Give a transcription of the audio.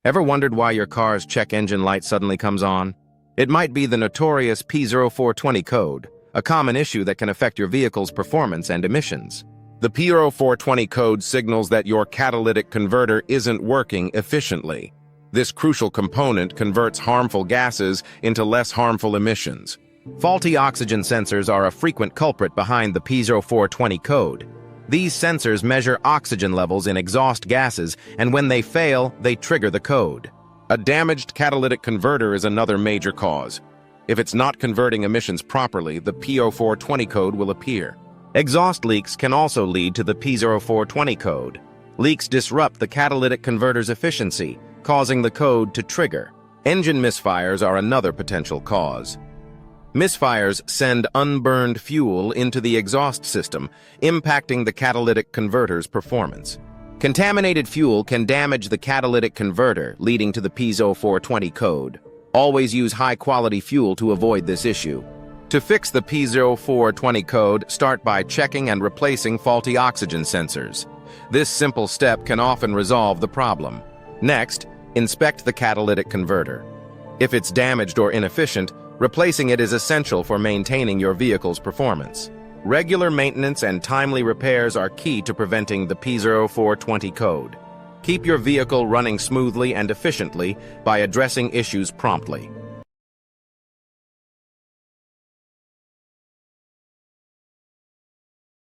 Ever wondered why your car's check engine light suddenly comes on? It might be the notorious P0420 code, a common issue that can affect your vehicle's performance and emissions. The P0420 code signals that your catalytic converter isn't working efficiently. This crucial component converts harmful gases into less harmful emissions. Faulty oxygen sensors are a frequent culprit behind the P0420 code. These sensors measure oxygen levels in exhaust gases, and when they fail, they trigger the code. A damaged catalytic converter is another major cause. If it's not converting emissions properly, the P0420 code will appear. Exhaust leaks can also lead to the P0420 code. Leaks disrupt the catalytic converter's efficiency, causing the code to trigger. Engine misfires are another potential cause. Misfires send unburned fuel into the exhaust system, impacting the catalytic converter's performance. Contaminated fuel can damage the catalytic converter, leading to the P0420 code. Always use high-quality fuel to avoid this issue. To fix the P0420 code, start by checking and replacing faulty oxygen sensors. This simple step can often resolve the problem. Next, inspect the catalytic converter. If it's damaged or inefficient, replacing it is essential for maintaining your vehicle's performance. Regular maintenance and timely repairs are key to preventing the P0420 code. Keep your vehicle running smoothly and efficiently by addressing issues promptly.